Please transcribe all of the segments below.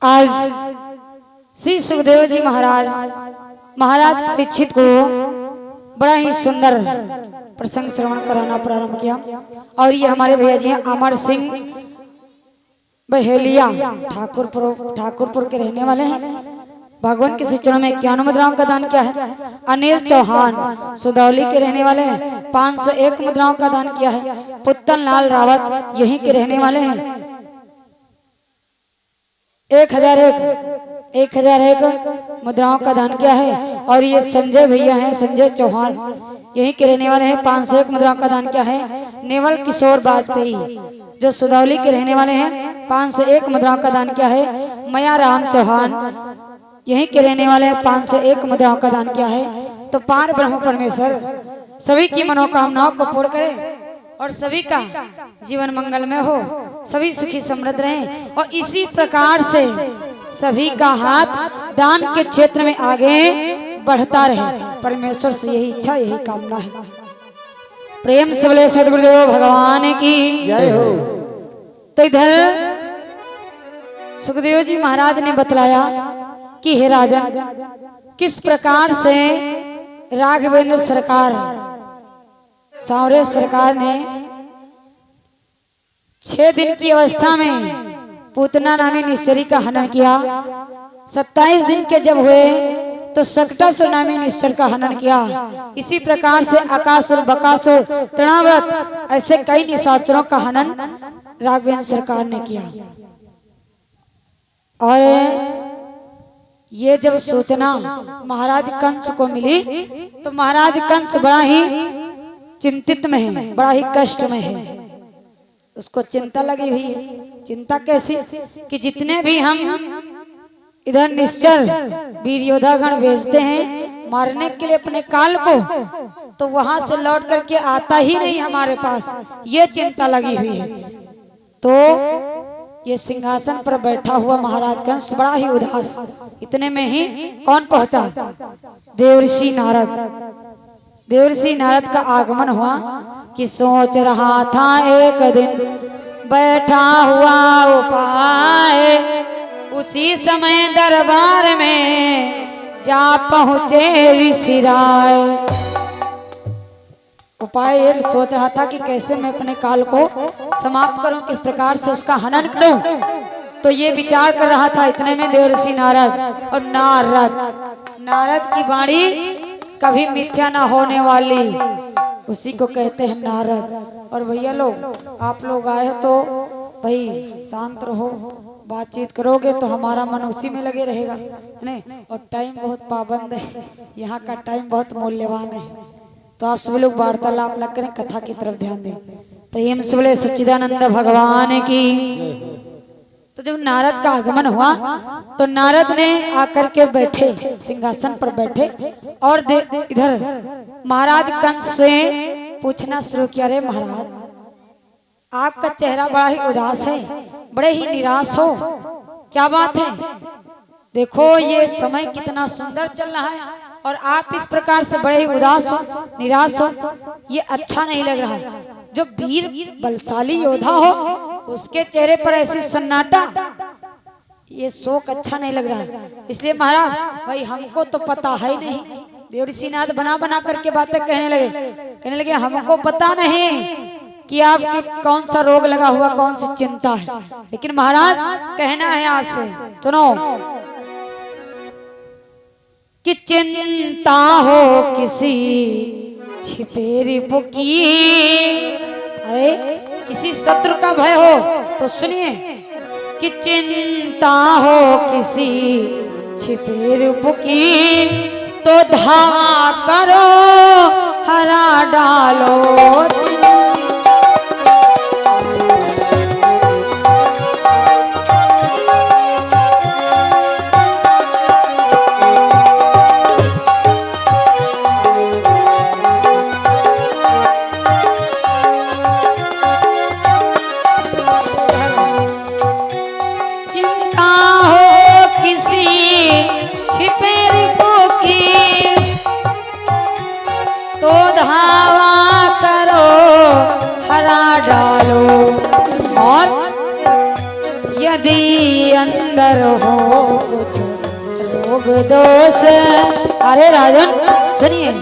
आज श्री सुखदेव जी महाराज परीक्षित को बड़ा ही सुंदर प्रसंग श्रवण कराना प्रारंभ किया। और ये हमारे भैया जी हैं अमर सिंह बहेलिया ठाकुरपुर के रहने वाले हैं। भगवान के चरणों में 51 मुद्राओं का दान किया है। अनिल चौहान सुदौली के रहने वाले हैं, 501 मुद्राओं का दान किया है। पुत्तन लाल रावत यहीं के रहने वाले हैं, 1001 मुद्राओं का दान किया है। और ये संजय भैया हैं, संजय चौहान यहीं के रहने वाले हैं, 501 मुद्राओं का दान किया है। नेवल किशोर वाजपेयी जो सुदौली के रहने वाले हैं, 501 मुद्राओं का दान किया है। मया राम चौहान यहीं के रहने वाले हैं, 501 मुद्राओं का दान किया है। तो पार ब्रह्म परमेश्वर सभी की मनोकामनाओं को पूर्ण करे और सभी का जीवन मंगल में हो, सभी सुखी समृद्ध रहें और इसी प्रकार से सभी का हाथ दान के क्षेत्र में आगे बढ़ता रहे। परमेश्वर से यही इच्छा, यही कामना है। प्रेम से बोले सद्गुरुदेव भगवान की जय हो। तो इधर सुखदेव जी महाराज ने बतलाया कि हे राजन, किस प्रकार से राघवेंद्र सरकार सांवरे सरकार ने 6 दिन की अवस्था में पूतना नामी निश्चरी का हनन किया। 27 दिन के जब हुए तो सकटासुर नामी निश्चर का हनन किया। इसी प्रकार से अकासुर, बकासुर, तृणाव्रत ऐसे कई निशाचरों का हनन राघवेंद्र सरकार ने किया। और ये जब सूचना महाराज कंस को मिली तो महाराज कंस बड़ा ही चिंतित में है, बड़ा ही कष्ट में है। उसको चिंता लगी हुई है। चिंता कैसी कि जितने भी हम इधर निश्चर वीर योद्धागण भेजते हैं मारने के लिए अपने काल को, तो वहां से लौट करके आता ही नहीं हमारे पास, ये चिंता लगी हुई है। तो ये सिंहासन पर बैठा हुआ महाराज कंस बड़ा ही उदास। इतने में ही कौन पहुंचा? देवर्षि नारद। देवर्षि नारद का आगमन हुआ कि सोच रहा था एक दिन बैठा हुआ उपाय, उसी समय दरबार में जा पहुंचे ऋषिराय। उपाय ये सोच रहा था कि कैसे मैं अपने काल को समाप्त करूं, किस प्रकार से उसका हनन करूं। तो ये विचार कर रहा था। इतने में देवर्षि नारद और नारद की वाणी कभी मिथ्या ना होने वाली, उसी को कहते हैं नारद। और भैया लोग, आप लोग आए हो तो भाई शांत रहो, बातचीत करोगे तो हमारा मन उसी में लगे रहेगा, नहीं? और टाइम बहुत पाबंद है, यहाँ का टाइम बहुत मूल्यवान है। तो आप सभी लोग वार्तालाप न करें, कथा की तरफ ध्यान दें। प्रेम से बोले सच्चिदानंद भगवान की। तो जब नारद का आगमन हुआ तो नारद ने आकर के बैठे, सिंहासन पर बैठे और इधर महाराज कंस से पूछना शुरू किया। रे महाराज, आपका चेहरा बड़ा ही उदास है, बड़े ही निराश हो, क्या बात है? देखो ये समय कितना सुंदर चल रहा है और आप इस प्रकार से बड़े ही उदास हो, निराश हो, ये अच्छा नहीं लग रहा है। जो वीर बलशाली योद्धा हो उसके चेहरे पर ऐसी सन्नाटा, ये शोक अच्छा नहीं लग रहा है। इसलिए महाराज भाई हमको तो पता है नहीं। देवर्षि नारद बना बना करके बातें कहने लगे हमको पता नहीं कि आपके कौन सा रोग लगा हुआ, कौन सी चिंता है, लेकिन महाराज कहना है आपसे, सुनो कि चिंता हो किसी छिपे रिपु की, अरे किसी शत्रु का भय हो तो सुनिए कि चिंता हो किसी छिपे रिपु की, तो धावा करो हरा डालो। यदि अंदर हो कुछ रोग दोष, अरे राजन सुनिए,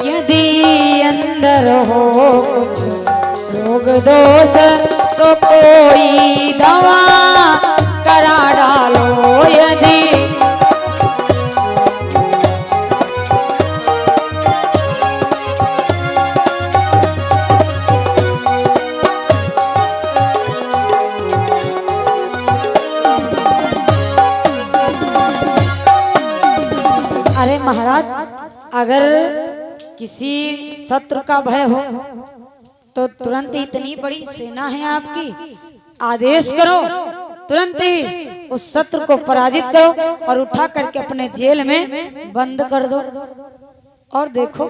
यदि अंदर हो कुछ रोग दोष तो कोई दवा करा डालो। यदि अरे महाराज, अगर किसी शत्रु का भय हो तो तुरंत ही, इतनी बड़ी सेना है आपकी, आदेश करो तुरंत ही उस शत्रु को पराजित करो और उठा करके अपने जेल में बंद कर दो। और देखो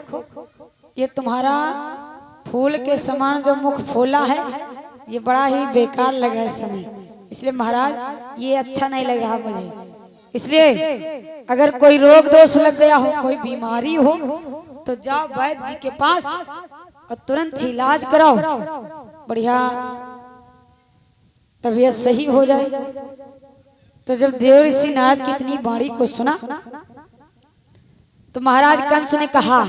ये तुम्हारा फूल के समान जो मुख फूला है ये बड़ा ही बेकार लगा इस समय, इसलिए महाराज ये अच्छा नहीं लग रहा मुझे। इसलिए अगर कोई रोग दोष लग गया हो, कोई बीमारी हो, तो जाओ वैद्य जी के पास और तुरंत ही इलाज कराओ, बढ़िया तबीयत सही हो जाए। तो जब देव ऋषि नारद की इतनी वाणी को सुना तो महाराज कंस ने कहा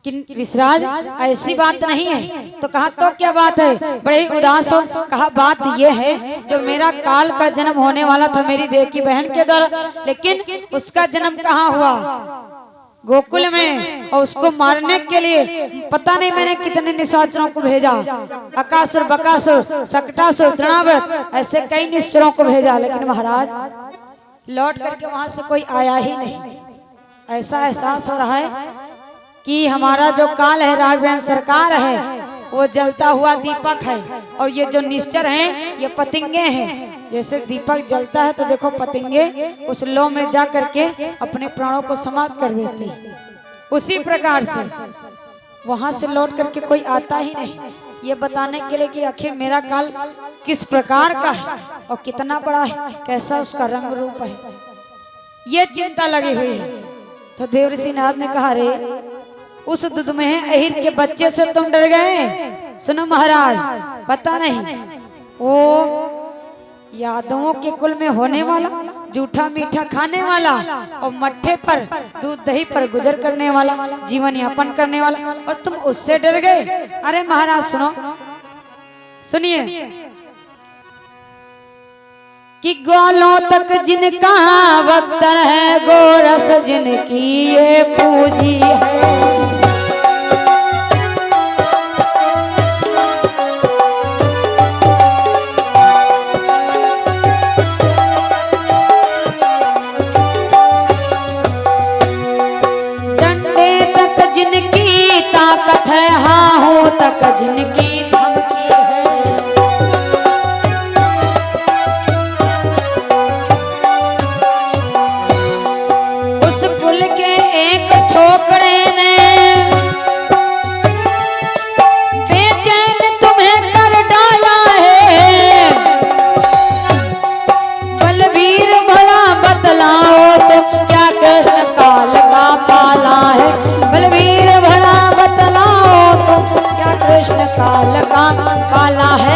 कि ऋषिराज ऐसी बात नहीं है। तो कहा तो क्या बात है, बड़े ही उदास हो। कहा बात यह है, जो मेरा काल का जन्म होने वाला था मेरी देव की बहन के द्वारा, लेकिन उसका जन्म कहाँ हुआ, गोकुल में, और उसको मारने के लिए पता नहीं मैंने कितने निशाचरों को भेजा, अकासुर, बकासुर, सकटासुर, तृणाव्रत, ऐसे कई निश्चरों को भेजा, लेकिन महाराज लौट करके वहां से कोई आया ही नहीं। ऐसा एहसास हो रहा है कि हमारा जो काल है, राघवेंद्र सरकार है, वो जलता हुआ दीपक है, और ये जो निश्चर हैं ये पतंगे हैं। जैसे दीपक जलता है तो देखो पतंगे उस लो में जा करके अपने प्राणों को समाप्त कर देते हैं, उसी प्रकार से वहां से लौट करके कोई आता ही नहीं, ये बताने के लिए कि आखिर मेरा काल किस प्रकार का है और कितना बड़ा है, कैसा उसका रंग रूप है, ये चिंता लगी हुई है। तो देव ऋषि नारद ने कहा, रे उस दुधमेह अहिर के बच्चे से तुम डर गए? सुनो महाराज, पता नहीं वो यादवों के कुल में होने वाला, जूठा मीठा खाने वाला और मट्ठे पर दूध दही पर गुजर करने वाला, जीवन यापन करने वाला, और तुम उससे डर गए? अरे महाराज सुनो, सुनिए कि ग्वालों तक जिनका बख्तर है, गोरस जिनकी ये पूजी है। ताकत है हाँ हो तक जिनकी धमकी है, उस कुल के एक छोकरे ने बेचैन तुम्हें कर डाला है। बलवीर भला बतलाओ तो क्या कृष्ण काल का पाला है, बलवीर भला कृष्ण काल का काला है।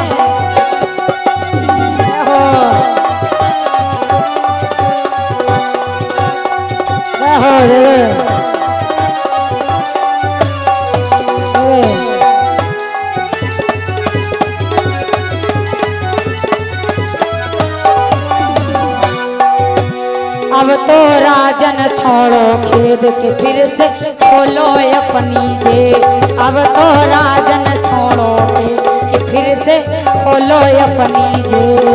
अब तो राजन छोड़ो खेद के फिर से खोलो अपनी जेल, अब तो राजन छोड़ो खेद के फिर से खोलो अपनी जेल।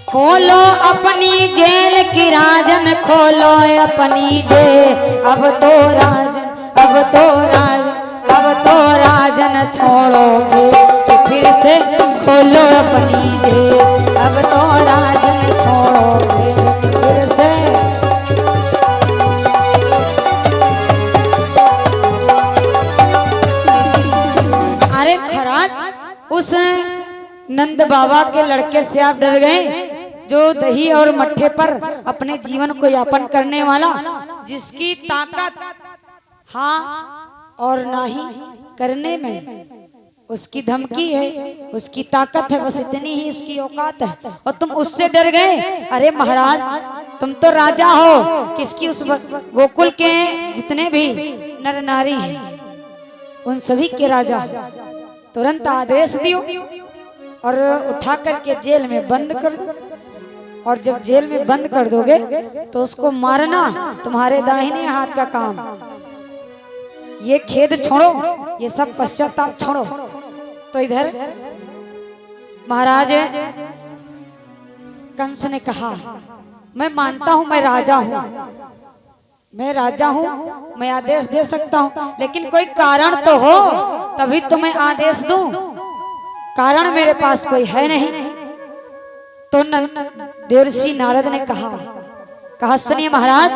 खोलो अपनी जेल की राजन, खोलो अपनी जेल, अब तो राजन, अब तो राजन, अब तो राजन छोड़ोगे फिर से खोलो अपनी जेल, अब तो राजन छोड़ोगे फिर से। अरे महाराज, उस नंद बाबा के लड़के से आप डर गए, जो दही और मट्ठे पर अपने जीवन को यापन करने वाला, जिसकी ताकत हाँ और ना ही करने में। उसकी धमकी है, उसकी ताकत है, बस इतनी ही उसकी औकात है, और तुम उससे डर गए। अरे महाराज, तुम तो राजा हो, किसकी उस गोकुल के जितने भी नर नारी हैं उन सभी के राजा। तुरंत आदेश दियो और उठा करके जेल में बंद कर दो। और जब जेल में बंद कर दोगे तो उसको मारना तुम्हारे दाहिने हाथ का काम। ये खेद छोड़ो, ये सब पश्चाताप छोड़ो। तो इधर महाराज कंस ने कहा, मैं मानता हूं मैं राजा हूं, मैं राजा हूं, मैं आदेश दे सकता हूं, लेकिन कोई कारण तो हो तभी तो मैं आदेश दूं। कारण मेरे पास कोई है नहीं। तो देवर्षि नारद ने कहा सुनिए महाराज,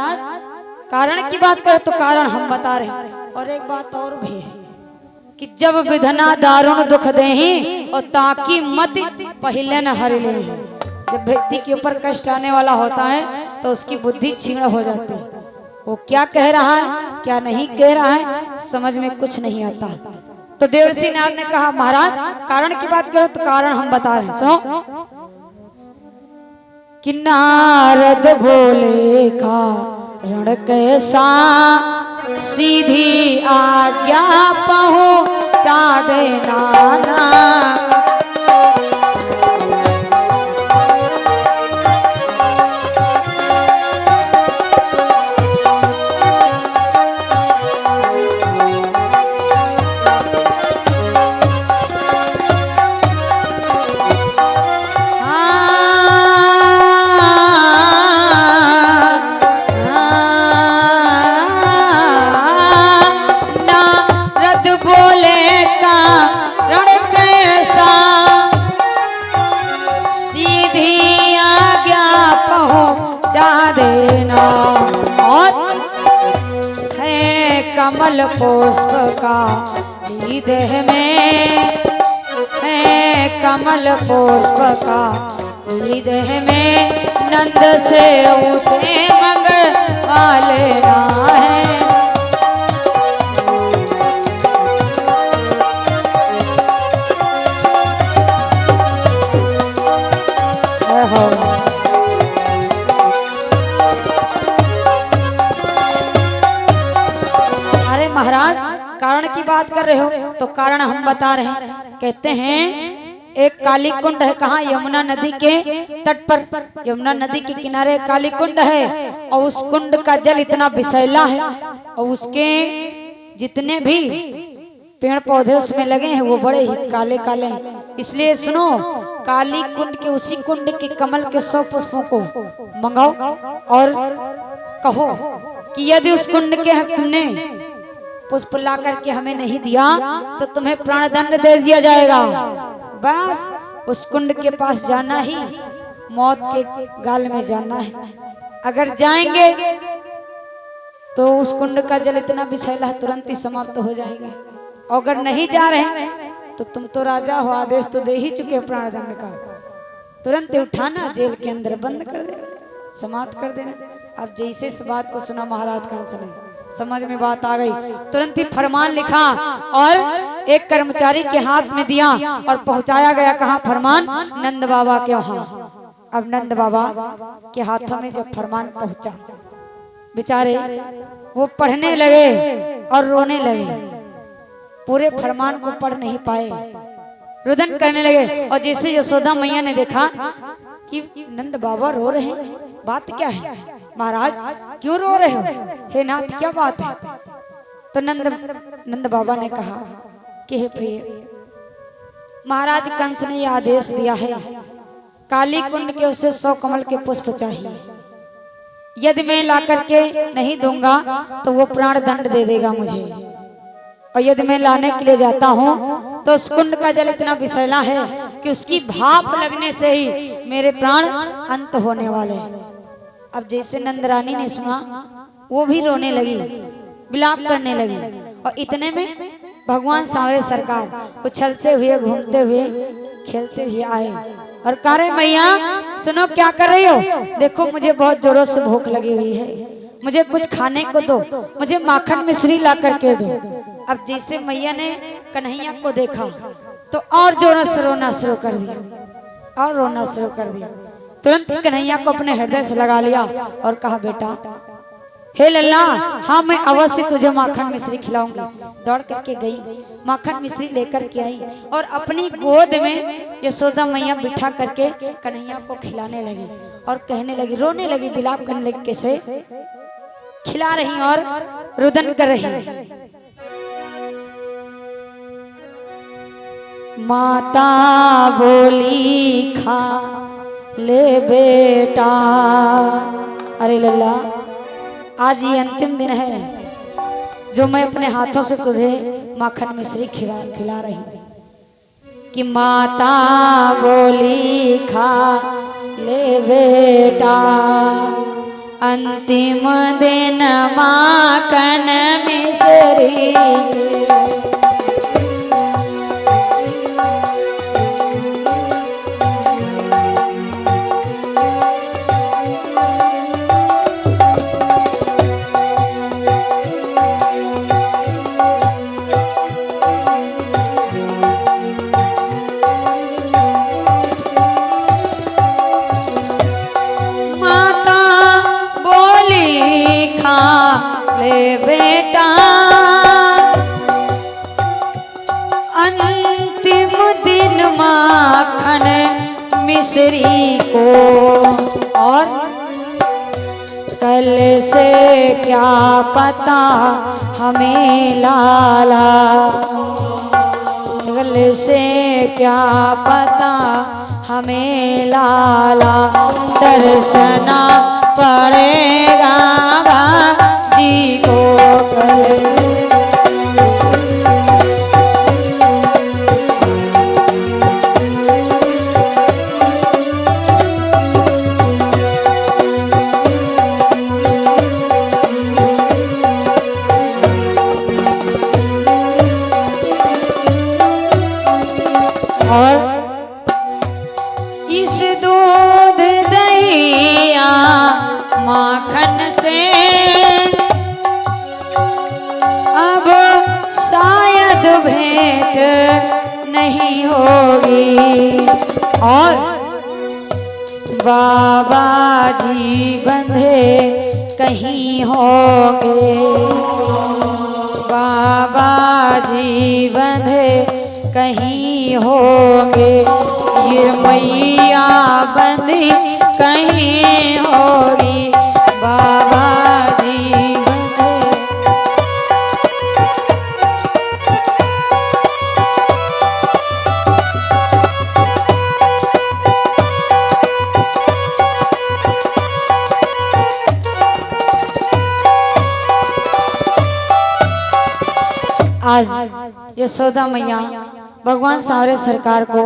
कारण की बात करो तो कारण हम बता रहे हैं। और एक बात और भी है कि जब विधना दारुण दुख देही और ताकि मत पहले न हर ले। जब व्यक्ति के ऊपर कष्ट आने वाला होता है तो उसकी बुद्धि छीण हो जाती है। वो क्या कह रहा है क्या नहीं कह रहा है समझ में कुछ नहीं आता। तो देवर्षि नारद ने कहा, महाराज कारण की बात करो तो कारण हम बता रहे हैं, सुनो। कि नारद भोले का रण कैसा, सीधी आज्ञा पहुंचा देना ना। कमल पुष्प का देह में है, कमल पुष्प का देह में नंद से उसे मंगवा लेना है। महाराज कारण की बात कर रहे हो तो कारण हम बता रहे हैं। कहते हैं एक काली कुंड है, कहाँ? यमुना नदी के तट पर, यमुना नदी के किनारे काली कुंड है और उस कुंड का जल इतना विषैला है और उसके जितने भी पेड़ पौधे उसमें लगे हैं वो बड़े ही काले काले हैं। इसलिए सुनो, काली कुंड के उसी कुंड के कमल के 100 पुष्पों को मंगाओ और कहो कि यदि उस कुंड के तुमने पुष्प ला करके हमें नहीं दिया तो तुम्हें प्राणदंड दे दिया जाएगा। बस उस कुंड के पास जाना ही, मौत के गाल में जाना है। अगर जाएंगे तो उस कुंड का जल इतना विषैला तुरंत ही समाप्त हो जाएंगे। अगर नहीं जा रहे तो तुम तो राजा हो, आदेश तो दे ही चुके प्राणदंड का, तुरंत उठाना, जेल के अंदर बंद कर देना, समाप्त कर देना। अब जैसे इस बात को सुना महाराज कंस ने, समझ में बात आ गई, तुरंत ही फरमान लिखा और एक कर्मचारी के हाथ में दिया और पहुंचाया गया। कहाँ फरमान? नंद बाबा के वहां। अब नंद बाबा के हाथों में जब फरमान पहुंचा, बेचारे वो पढ़ने लगे और रोने लगे, पूरे फरमान को पढ़ नहीं पाए, रुदन करने लगे। और जैसे यशोदा मैया ने देखा कि नंद बाबा रो रहे हैं, बात क्या है महाराज, क्यों रो रहे हो? हे नाथ क्या बात है? तो नंद बाबा ने कहा कि हे प्रिय, महाराज कंस ने यह आदेश दिया है, काली कुंड के उसे 100 कमल के पुष्प चाहिए। यदि मैं ला करके नहीं दूंगा तो वो प्राण दंड दे देगा मुझे, और यदि मैं लाने के लिए जाता हूँ तो उस कुंड का जल इतना विषैला है कि उसकी भाप लगने से ही मेरे प्राण अंत होने वाले हैं। अब जैसे नंदरानी ने सुना वो भी रोने लगी, विलाप करने लगी, और इतने में भगवान सांवरे सरकार उछलते हुए, घूमते हुए, खेलते हुए आए और कह रहे, मैया सुनो क्या कर रही हो? देखो मुझे बहुत जोरों से भूख लगी हुई है, मुझे कुछ खाने को दो, मुझे माखन मिश्री ला करके दो। अब जैसे मैया ने कन्हैया को देखा तो और जोरों से रोना शुरू कर दिया, और रोना शुरू कर दिया। तुरंत ही कन्हैया को अपने हृदय से लगा लिया और कहा, बेटा हे लल्ला, हाँ मैं अवश्य तुझे माखन मिश्री खिलाऊंगी। दौड़ करके गई, माखन मिश्री लेकर के आई और अपनी गोद में यशोदा मैया बिठा करके कन्हैया को खिलाने लगी और कहने लगी, रोने लगी, विलाप करने लगी, कैसे खिला रही और रुदन कर रही। माता बोली खा ले बेटा। अरे लल्ला, आज ये अंतिम दिन है जो मैं अपने हाथों से तुझे माखन मिश्री खिला रही हूँ। कि माता बोली खा ले बेटा, अंतिम दिन माखन मिश्री। ले बेटा, अंतिम दिन माखन मिश्री को, और कल से क्या पता हमें लाला, कल से क्या पता हमें लाला, दर्शना पड़ेगा जी को कल से। और इस दूध दहिया माखन से अब शायद भेंट नहीं होगी, और बाबा जी बंधे कहीं होंगे, बाबा जी बंधे कहीं होंगे, ये मैया बंधी कहीं होगी, बाबा जी बंधे। आज यशोदा मैया भगवान सारे सरकार को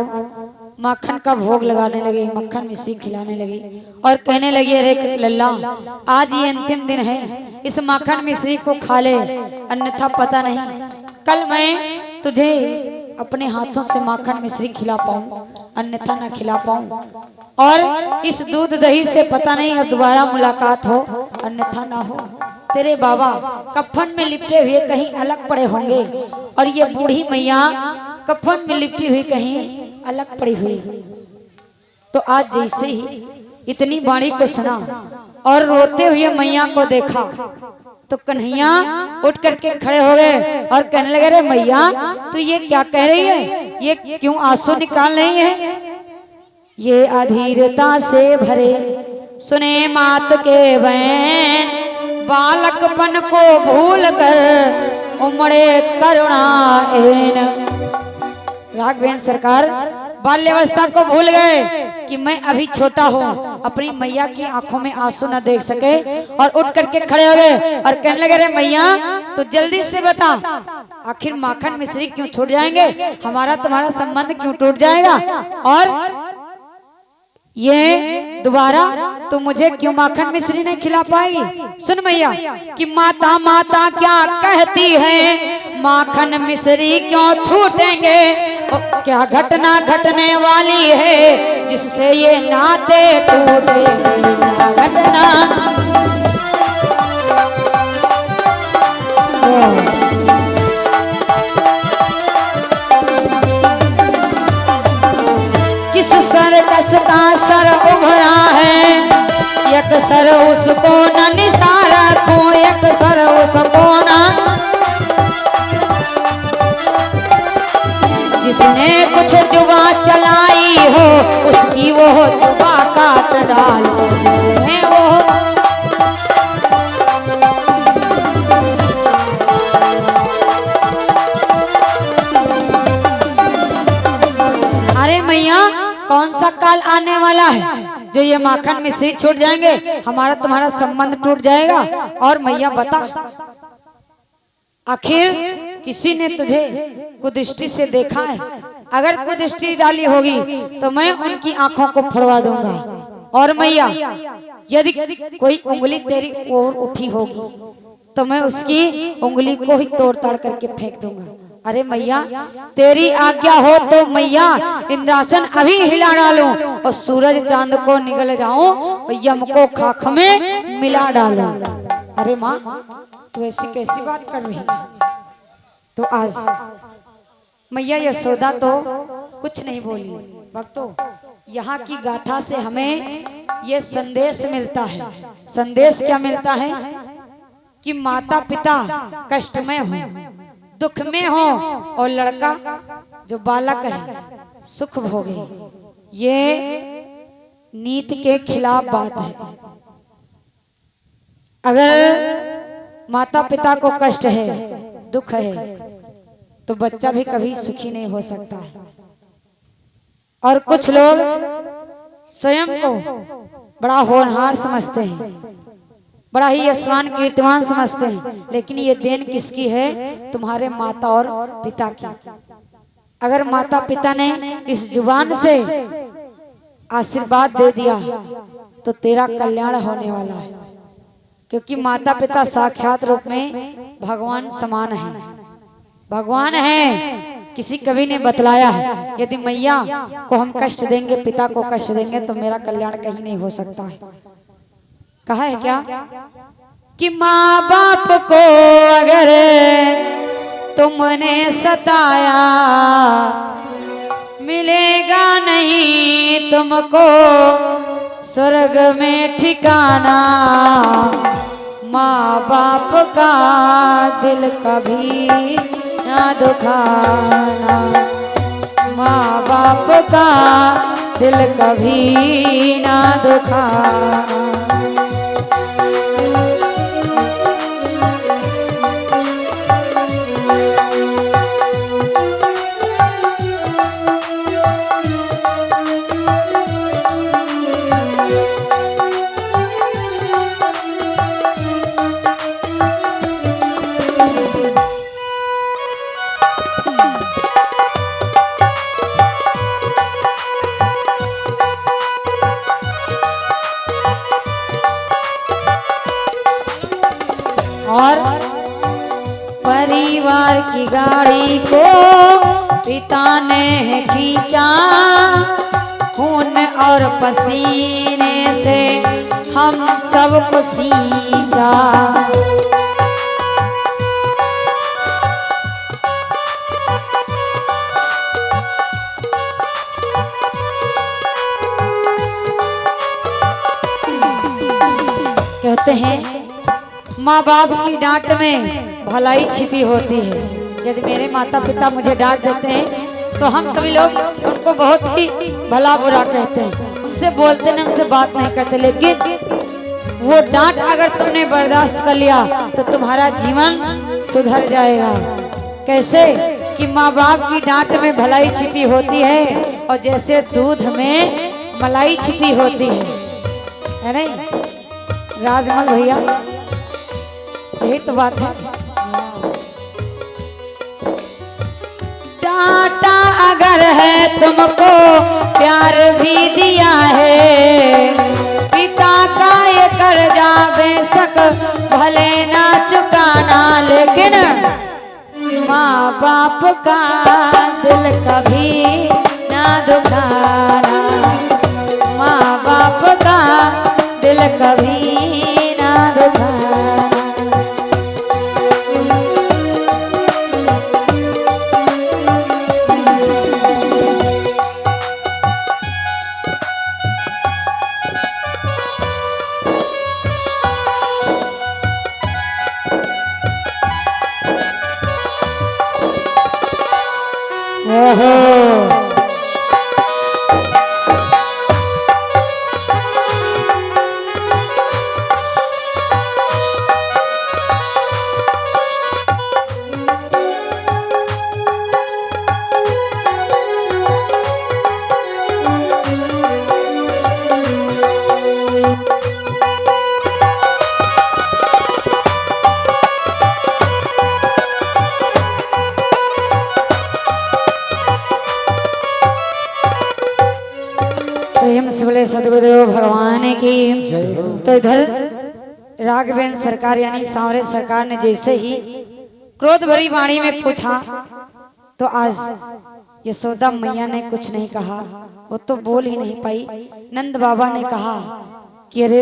माखन का भोग लगाने लगी, मक्खन मिश्री खिलाने लगी और कहने लगी, अरे लल्ला, आज ये अंतिम दिन है, इस माखन मिश्री को खा ले, अन्यथा पता नहीं कल मैं तुझे अपने हाथों से माखन मिश्री खिला पाऊं, अन्यथा ना खिला पाऊं, और इस दूध दही से पता नहीं अब दोबारा मुलाकात हो, अन्यथा ना हो। तेरे बाबा कफन में लिपटे हुए कहीं अलग पड़े होंगे, और ये बूढ़ी मैया कफन में लिपटी हुई कहीं अलग पड़ी हुई। तो आज जैसे ही इतनी बाणी को सुना और रोते हुए मैया को देखा, तो कन्हैया उठ करके खड़े हो गए और कहने लगे, रे मैया, तू ये क्या कह रही है, ये क्यों आंसू निकाल रही है? ये अधीरता से भरे सुने मात के बैन, बालकपन को भूल कर उमड़े करुणाएन। राघवेंद्र सरकार बाल्यावस्था को भूल गए कि मैं अभी छोटा हूँ, अपनी मैया की आंखों में आंसू न देख सके, और उठ करके खड़े हो गए और कहने लगे, रे मैया, तो जल्दी से बता, आखिर माखन मिश्री क्यों छूट जाएंगे, हमारा तुम्हारा संबंध क्यों टूट जाएगा, और ये दोबारा तू मुझे क्यों माखन मिश्री नहीं खिला पाएगी? सुन मैया कि माता माता क्या कहती है, माखन मिश्री क्यों छूटेंगे, क्या घटना घटने वाली है जिससे ये नाते टूटेंगे, क्या घटना। कसका सर उभरा है, एक सर उसको न निसारा को, एक सर उसको न। जिसने कुछ जुबा चलाई हो उसकी वो जुबा काट डालो, जिसने वो। अरे मैया कौन सा काल आने वाला है जो ये माखन मिश्री छूट जाएंगे, हमारा तुम्हारा संबंध टूट जाएगा। और मैया बता, आखिर किसी ने तुझे कुदृष्टि से देखा है? अगर कुदृष्टि डाली होगी तो मैं उनकी आंखों को फुड़वा दूंगा। और मैया यदि कोई उंगली तेरी ओर उठी होगी तो मैं उसकी उंगली को ही तोड़ ताड़ करके फेंक दूंगा। अरे मैया तेरी आज्ञा हो तो मैया इंद्रासन अभी हिला डालूं और सूरज चांद को निगल जाऊं और यम को खाक में मिला डालूं। अरे माँ तू ऐसी कैसी बात कर रही है? तो आज मैया यशोदा तो कुछ नहीं बोली। भक्तों यहाँ की गाथा से हमें ये संदेश मिलता है। संदेश क्या मिलता है? कि माता पिता कष्ट में हो, दुख में हो, और लड़का जो बालक है सुख भोगे, ये नीति के खिलाफ बात है। अगर माता पिता को कष्ट है, दुख है, तो बच्चा भी कभी सुखी नहीं हो सकता है। और कुछ लोग स्वयं को बड़ा होनहार समझते हैं, बड़ा ही यशवान कीर्तिमान समझते हैं, लेकिन ये देन किसकी है? तुम्हारे माता और पिता की। अगर माता पिता ने इस जुबान से आशीर्वाद दे दिया तो तेरा कल्याण होने वाला है, क्योंकि माता पिता साक्षात रूप में भगवान समान है, भगवान है। किसी कवि ने बतलाया है, यदि मैया को हम कष्ट देंगे, पिता को कष्ट देंगे, तो मेरा कल्याण कहीं नहीं हो सकता है। कहा है क्या कि माँ बाप को अगर तुमने सताया, मिलेगा नहीं तुमको स्वर्ग में ठिकाना। माँ बाप का दिल कभी ना दुखाना, माँ बाप का दिल कभी ना दुखाना। और परिवार की गाड़ी को पिता ने खींचा, खून और पसीने से हम सबको सींचा। कहते हैं माँ बाप की डांट में भलाई छिपी होती है। यदि मेरे माता पिता मुझे डांट देते हैं तो हम सभी लोग उनको बहुत ही भला बुरा कहते हैं, उनसे बोलते नहीं, उनसे बात नहीं करते, लेकिन वो डांट अगर तुमने बर्दाश्त कर लिया तो तुम्हारा जीवन सुधर जाएगा। कैसे? कि माँ बाप की डांट में भलाई छिपी होती है, और जैसे दूध में मलाई छिपी होती है नहीं राजमल भैया? यही तो बात है। डांटा अगर है तुमको प्यार भी दिया है, पिता का ये कर्जा बेशक भले ना चुकाना, लेकिन माँ बाप का दिल कभी ना दुखाना, माँ बाप का दिल कभी ना दुखाना। ओहो प्रेम से बोले सदगुरुदेव भगवान की। तो इधर राघवेंद्र सरकार यानी सांवरे सरकार ने जैसे ही क्रोध भरी वाणी में पूछा तो आज यशोदा मैया ने कुछ नहीं कहा, वो तो बोल ही नहीं पाई। नंद बाबा ने कहा कि अरे